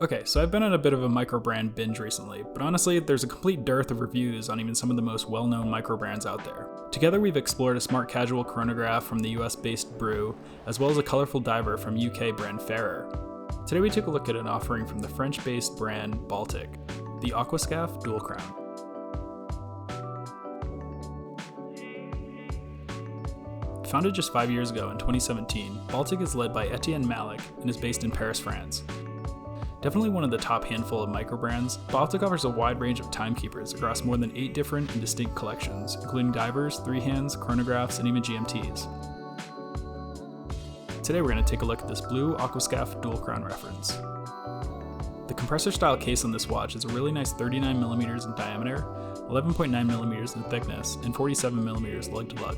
Okay, so I've been on a bit of a microbrand binge recently, but honestly, there's a complete dearth of reviews on even some of the most well-known microbrands out there. Together we've explored a smart casual chronograph from the US-based Brew, as well as a colorful diver from UK brand Fairer. Today we took a look at an offering from the French-based brand Baltic, the Aquascaphe Dual-Crown. Founded just 5 years ago in 2017, Baltic is led by Etienne Malik and is based in Paris, France. Definitely one of the top handful of microbrands, Baltic offers a wide range of timekeepers across more than 8 different and distinct collections, including divers, 3-hands, chronographs, and even GMTs. Today we're going to take a look at this blue Aquascaphe Dual-Crown reference. The compressor-style case on this watch is a really nice 39mm in diameter, 11.9mm in thickness, and 47mm lug-to-lug.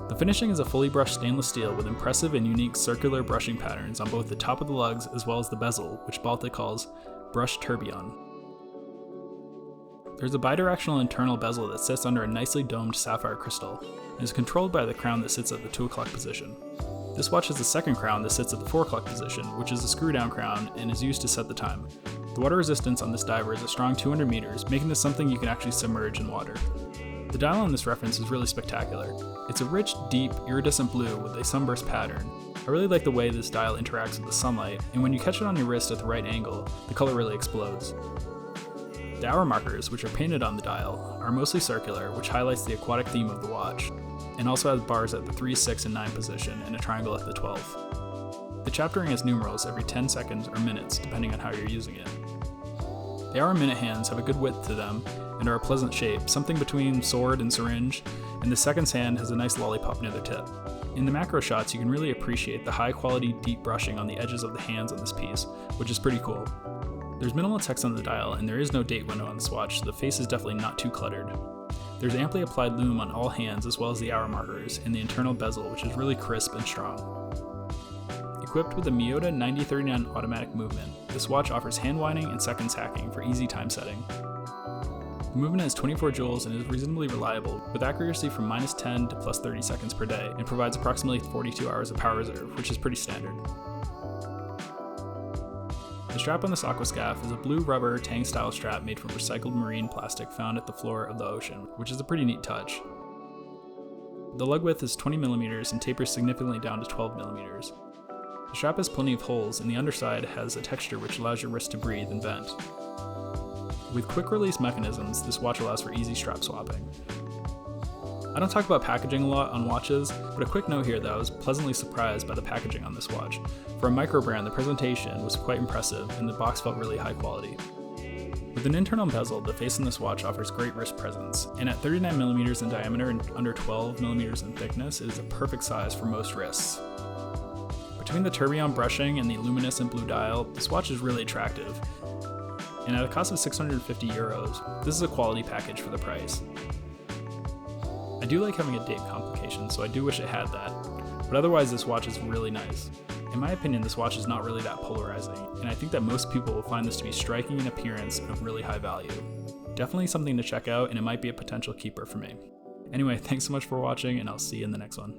The finishing is a fully brushed stainless steel with impressive and unique circular brushing patterns on both the top of the lugs as well as the bezel, which Baltic calls brushed tourbillon. There's a bidirectional internal bezel that sits under a nicely domed sapphire crystal and is controlled by the crown that sits at the 2 o'clock position. This watch has a second crown that sits at the 4 o'clock position, which is a screw down crown and is used to set the time. The water resistance on this diver is a strong 200 meters, making this something you can actually submerge in water. The dial on this reference is really spectacular. It's a rich, deep, iridescent blue with a sunburst pattern. I really like the way this dial interacts with the sunlight, and when you catch it on your wrist at the right angle, the color really explodes. The hour markers, which are painted on the dial, are mostly circular, which highlights the aquatic theme of the watch, and also has bars at the 3, 6, and 9 position and a triangle at the 12. The chaptering has numerals every 10 seconds or minutes, depending on how you're using it. The hour minute hands have a good width to them and are a pleasant shape, something between sword and syringe, and the seconds hand has a nice lollipop near the tip. In the macro shots, you can really appreciate the high quality deep brushing on the edges of the hands on this piece, which is pretty cool. There's minimal text on the dial and there is no date window on this watch, so the face is definitely not too cluttered. There's amply applied lume on all hands as well as the hour markers and the internal bezel, which is really crisp and strong. Equipped with a Miyota 9039 automatic movement, this watch offers hand winding and seconds hacking for easy time setting. The movement has 24 joules and is reasonably reliable, with accuracy from -10 to +30 seconds per day, and provides approximately 42 hours of power reserve, which is pretty standard. The strap on this Aquascaphe is a blue rubber tang-style strap made from recycled marine plastic found at the floor of the ocean, which is a pretty neat touch. The lug width is 20mm and tapers significantly down to 12mm. The strap has plenty of holes, and the underside has a texture which allows your wrist to breathe and vent. With quick release mechanisms, this watch allows for easy strap swapping. I don't talk about packaging a lot on watches, but a quick note here that I was pleasantly surprised by the packaging on this watch. For a microbrand, the presentation was quite impressive and the box felt really high quality. With an internal bezel, the face on this watch offers great wrist presence, and at 39mm in diameter and under 12mm in thickness, it is a perfect size for most wrists. Between the tourbillon brushing and the luminescent blue dial, this watch is really attractive. And at a cost of €650, this is a quality package for the price. I do like having a date complication, so I do wish it had that, but otherwise this watch is really nice. In my opinion, this watch is not really that polarizing, and I think that most people will find this to be striking in appearance and of really high value. Definitely something to check out, and it might be a potential keeper for me. Anyway, thanks so much for watching, and I'll see you in the next one.